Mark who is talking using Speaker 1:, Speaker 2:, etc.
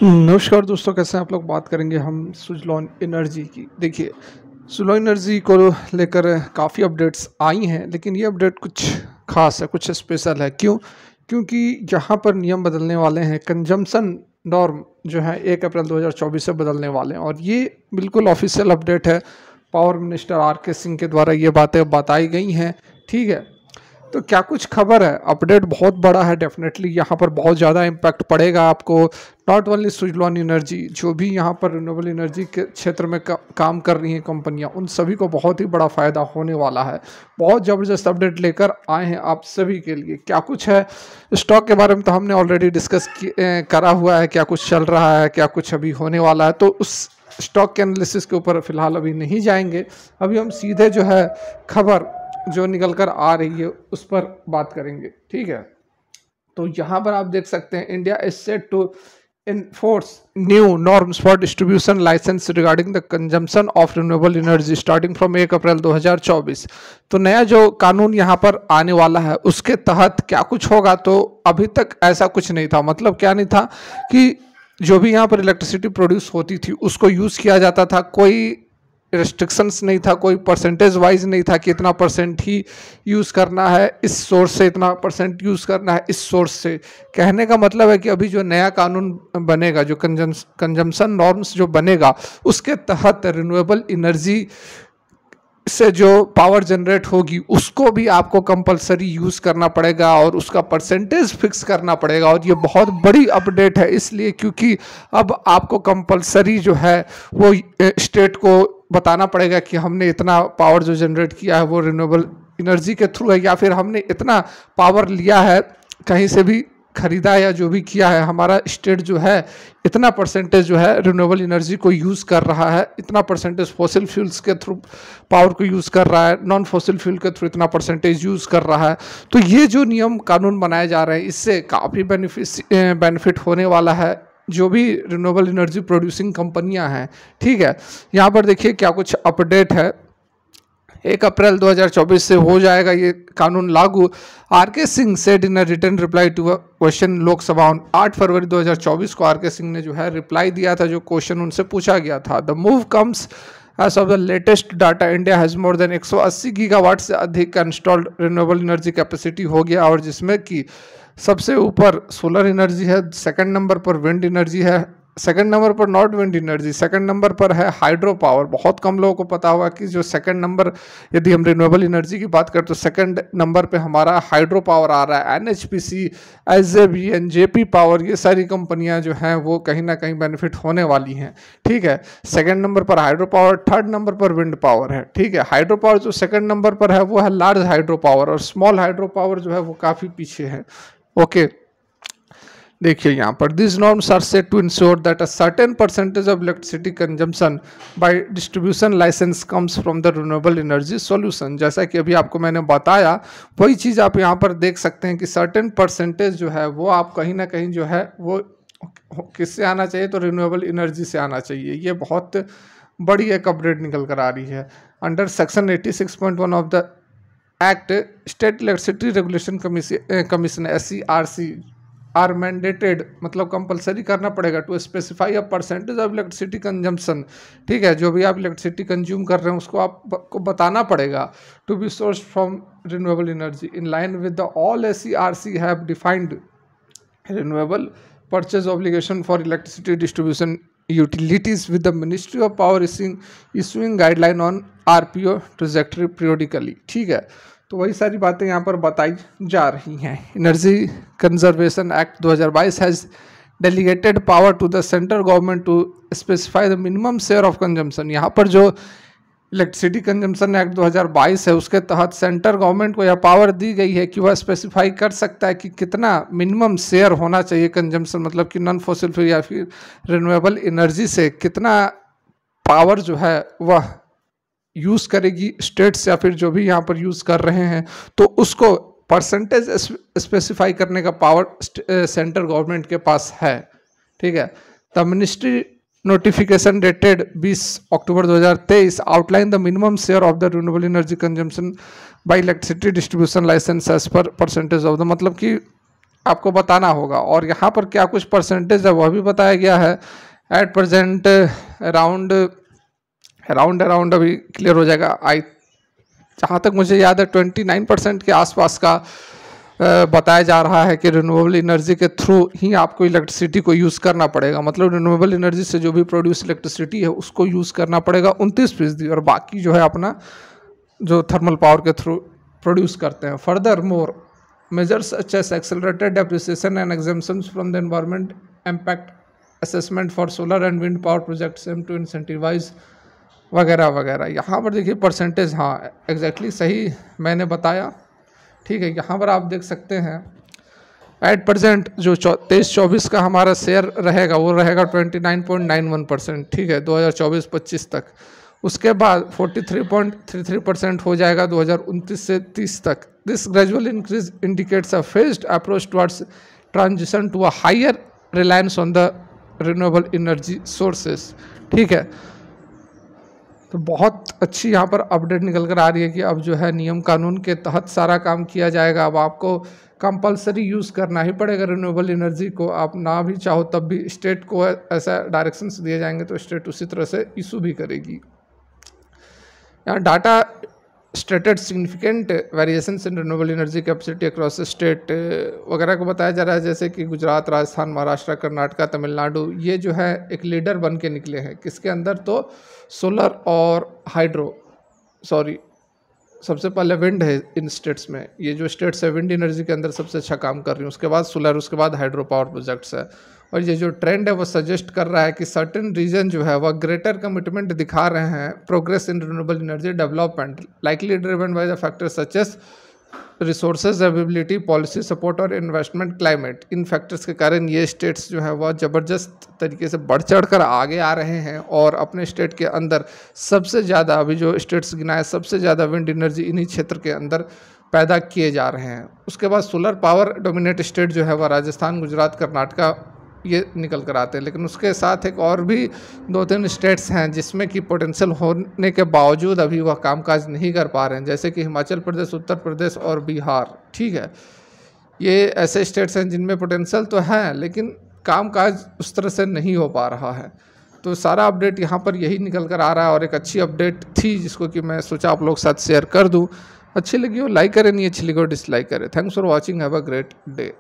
Speaker 1: नमस्कार दोस्तों, कैसे हैं आप लोग। बात करेंगे हम सुजलॉन एनर्जी की। देखिए, सुजलॉन एनर्जी को लेकर काफ़ी अपडेट्स आई हैं, लेकिन ये अपडेट कुछ खास है, कुछ स्पेशल है। क्यों? क्योंकि यहाँ पर नियम बदलने वाले हैं। कंजम्पशन नॉर्म जो है 1 अप्रैल 2024 से बदलने वाले हैं, और ये बिल्कुल ऑफिशियल अपडेट है। Power minister are K Singh के द्वारा ये बातें बताई गई हैं। ठीक है, तो क्या कुछ खबर है। अपडेट बहुत बड़ा है, डेफिनेटली यहाँ पर बहुत ज़्यादा इम्पैक्ट पड़ेगा आपको। नॉट ओनली सुजलॉन एनर्जी, जो भी यहाँ पर रिन्यूएबल एनर्जी के क्षेत्र में काम कर रही हैं कंपनियाँ, उन सभी को बहुत ही बड़ा फ़ायदा होने वाला है। बहुत ज़बरदस्त अपडेट लेकर आए हैं आप सभी के लिए। क्या कुछ है स्टॉक के बारे में तो हमने ऑलरेडी डिस्कस करा हुआ है, क्या कुछ चल रहा है, क्या कुछ अभी होने वाला है। तो उस स्टॉक के एनालिसिस के ऊपर फिलहाल अभी नहीं जाएंगे। अभी हम सीधे जो है खबर जो निकल कर आ रही है उस पर बात करेंगे। ठीक है, तो यहाँ पर आप देख सकते हैं, India is set to enforce new norms for distribution license regarding the consumption of renewable energy starting from 1 अप्रैल 2024। तो नया जो कानून यहाँ पर आने वाला है उसके तहत क्या कुछ होगा, तो अभी तक ऐसा कुछ नहीं था। मतलब क्या नहीं था कि जो भी यहाँ पर इलेक्ट्रिसिटी प्रोड्यूस होती थी उसको यूज़ किया जाता था, कोई रिस्ट्रिक्शंस नहीं था, कोई परसेंटेज वाइज नहीं था कि इतना परसेंट ही यूज़ करना है इस सोर्स से, इतना परसेंट यूज़ करना है इस सोर्स से। कहने का मतलब है कि अभी जो नया कानून बनेगा, जो कंजम्पशन नॉर्म्स जो बनेगा, उसके तहत रिन्यूएबल एनर्जी से जो पावर जनरेट होगी उसको भी आपको कंपलसरी यूज़ करना पड़ेगा और उसका परसेंटेज फिक्स करना पड़ेगा। और ये बहुत बड़ी अपडेट है इसलिए क्योंकि अब आपको कंपलसरी जो है वो स्टेट को बताना पड़ेगा कि हमने इतना पावर जो जनरेट किया है वो रिन्यूएबल एनर्जी के थ्रू है, या फिर हमने इतना पावर लिया है कहीं से भी खरीदा या जो भी किया है, हमारा स्टेट जो है इतना परसेंटेज जो है रिन्यूएबल एनर्जी को यूज़ कर रहा है, इतना परसेंटेज फॉसिल फ्यूल्स के थ्रू पावर को यूज़ कर रहा है, नॉन फॉसिल फ्यूल के थ्रू इतना परसेंटेज यूज़ कर रहा है। तो ये जो नियम कानून बनाए जा रहे हैं इससे काफ़ी बेनिफिट होने वाला है जो भी रिन्यूएबल एनर्जी प्रोड्यूसिंग कंपनियां हैं। ठीक है, यहाँ पर देखिए क्या कुछ अपडेट है। 1 अप्रैल 2024 से हो जाएगा ये कानून लागू। R K Singh said in a written reply to a question Lok Sabha 8 फरवरी 2024 को आर के सिंह ने जो है रिप्लाई दिया था, जो क्वेश्चन उनसे पूछा गया था। The move comes as of the latest data, India has more than 180 gigawatt से अधिक का इंस्टॉल्ड रिन्यूएबल एनर्जी कैपेसिटी हो गया, और जिसमें कि सबसे ऊपर सोलर एनर्जी है, सेकंड नंबर पर विंड एनर्जी है, सेकंड नंबर पर not wind energy, second number पर है हाइड्रो पावर। बहुत कम लोगों को पता होगा कि जो सेकंड नंबर, यदि हम रिन्यूएबल एनर्जी की बात करें तो सेकंड नंबर पे हमारा हाइड्रो पावर आ रहा है। एनएचपीसी, एसजेवीएन, जेपी पावर, ये सारी कंपनियां जो हैं वो कहीं ना कहीं बेनिफिट होने वाली हैं। ठीक है, सेकंड नंबर पर हाइड्रो पावर, थर्ड नंबर पर विंड पावर है। ठीक है, हाइड्रो पावर जो सेकंड नंबर पर है वो है लार्ज हाइड्रो पावर, और स्मॉल हाइड्रो पावर जो है वो काफ़ी पीछे है। ओके, देखिए यहाँ पर this norms are set to ensure that a certain percentage of electricity consumption by distribution licence comes from the renewable energy solution. जैसा कि अभी आपको मैंने बताया, वही चीज़ आप यहाँ पर देख सकते हैं कि सर्टेन परसेंटेज जो है वो आप कहीं ना कहीं जो है वो किससे आना चाहिए, तो रिन्यूएबल एनर्जी से आना चाहिए। ये बहुत बड़ी एक अपडेट निकल कर आ रही है। Under section 86.1 of the act, state electricity regulation commission SCRC are mandated, मतलब कंपलसरी करना पड़ेगा to specify a percentage of electricity consumption. ठीक है, जो भी आप इलेक्ट्रिसिटी कंज्यूम कर रहे हैं उसको आपको बताना पड़ेगा। To be source from renewable energy in line with the all SCRC have defined renewable purchase obligation for electricity distribution utilities with the ministry of power issuing guideline on RPO trajectory periodically. ठीक है, तो वही सारी बातें यहाँ पर बताई जा रही हैं। Energy conservation act 2022 has delegated power to the central government to specify the minimum share of consumption. यहाँ पर जो इलेक्ट्रिसिटी कंजम्पशन एक्ट 2022 है उसके तहत सेंट्रल गवर्नमेंट को यह पावर दी गई है कि वह स्पेसिफाई कर सकता है कि कितना मिनिमम शेयर होना चाहिए कंजम्पशन, मतलब कि नॉन फॉसिल फ्यूल या फिर रिन्यूएबल एनर्जी से कितना पावर जो है वह यूज़ करेगी स्टेट्स या फिर जो भी यहाँ पर यूज़ कर रहे हैं, तो उसको परसेंटेज स्पेसिफाई करने का पावर सेंट्रल गवर्नमेंट के पास है। ठीक है, the ministry notification dated 20 October 2023 outline the minimum share of the renewable energy consumption by electricity distribution licence as per percentage of the, मतलब कि आपको बताना होगा। और यहाँ पर क्या कुछ परसेंटेज है वह भी बताया गया है। At present around around around अभी क्लियर हो जाएगा। जहाँ तक मुझे याद है 29% के आसपास का बताया जा रहा है कि रिन्यूएबल एनर्जी के थ्रू ही आपको इलेक्ट्रिसिटी को यूज़ करना पड़ेगा। मतलब रिन्यूएबल एनर्जी से जो भी प्रोड्यूस इलेक्ट्रिसिटी है उसको यूज़ करना पड़ेगा 29%, और बाकी जो है अपना जो थर्मल पावर के थ्रू प्रोड्यूस करते हैं। Further more measures such as accelerated depreciation and exemptions from the environment impact assessment for solar and wind power projects aim to incentivise वगैरह वगैरह। यहाँ पर देखिए परसेंटेज, हाँ एग्जैक्टली सही मैंने बताया, ठीक है। यहाँ पर आप देख सकते हैं एट प्रेजेंट जो 23-24 का हमारा शेयर रहेगा वो रहेगा 29.91%, ठीक है, 2024-25 तक। उसके बाद 43.33% हो जाएगा 2029 से 30 तक। This gradual increase indicates a phased approach towards transition to a higher reliance on the renewable energy sources, ठीक है। तो बहुत अच्छी यहाँ पर अपडेट निकल कर आ रही है कि अब जो है नियम कानून के तहत सारा काम किया जाएगा। अब आपको कंपलसरी यूज़ करना ही पड़ेगा रिन्यूएबल एनर्जी को, आप ना भी चाहो तब भी। स्टेट को ऐसा डायरेक्शंस दिए जाएंगे तो स्टेट उसी तरह से इशू भी करेगी। यहाँ data stated significant variations in renewable energy capacity across state वगैरह को बताया जा रहा है, जैसे कि गुजरात, राजस्थान, महाराष्ट्र, कर्नाटका, तमिलनाडु ये जो है एक लीडर बन के निकले हैं। किसके अंदर? तो सोलर और सबसे पहले विंड है इन स्टेट्स में। ये जो स्टेट्स है विंड एनर्जी के अंदर सबसे अच्छा काम कर रही हैं, उसके बाद सोलर, उसके बाद हाइड्रो पावर प्रोजेक्ट्स है। और ये जो ट्रेंड है वो सजेस्ट कर रहा है कि सर्टेन रीजन जो है वह ग्रेटर कमिटमेंट दिखा रहे हैं progress in renewable energy development, likely driven by the factors such as resources availability, policy support और इन्वेस्टमेंट क्लाइमेट। इन फैक्टर्स के कारण ये स्टेट्स जो है वह ज़बरदस्त तरीके से बढ़ चढ़ कर आगे आ रहे हैं और अपने स्टेट के अंदर सबसे ज़्यादा, अभी जो स्टेट्स गिनाए, सबसे ज़्यादा विंड एनर्जी इन्हीं क्षेत्र के अंदर पैदा किए जा रहे हैं। उसके बाद सोलर पावर डोमिनेट स्टेट जो है वह राजस्थान, गुजरात, कर्नाटका ये निकल कर आते हैं। लेकिन उसके साथ एक और भी 2-3 स्टेट्स हैं जिसमें कि पोटेंशियल होने के बावजूद अभी वह कामकाज नहीं कर पा रहे हैं, जैसे कि हिमाचल प्रदेश, उत्तर प्रदेश और बिहार, ठीक है। ये ऐसे स्टेट्स हैं जिनमें पोटेंशियल तो है लेकिन कामकाज उस तरह से नहीं हो पा रहा है। तो सारा अपडेट यहाँ पर यही निकल कर आ रहा है और एक अच्छी अपडेट थी जिसको कि मैं सोचा आप लोग साथ शेयर कर दूँ। अच्छी लगी हो लाइक करें, नहीं अच्छी लगी हो डिसलाइक करें। Thanks for watching, have a great day.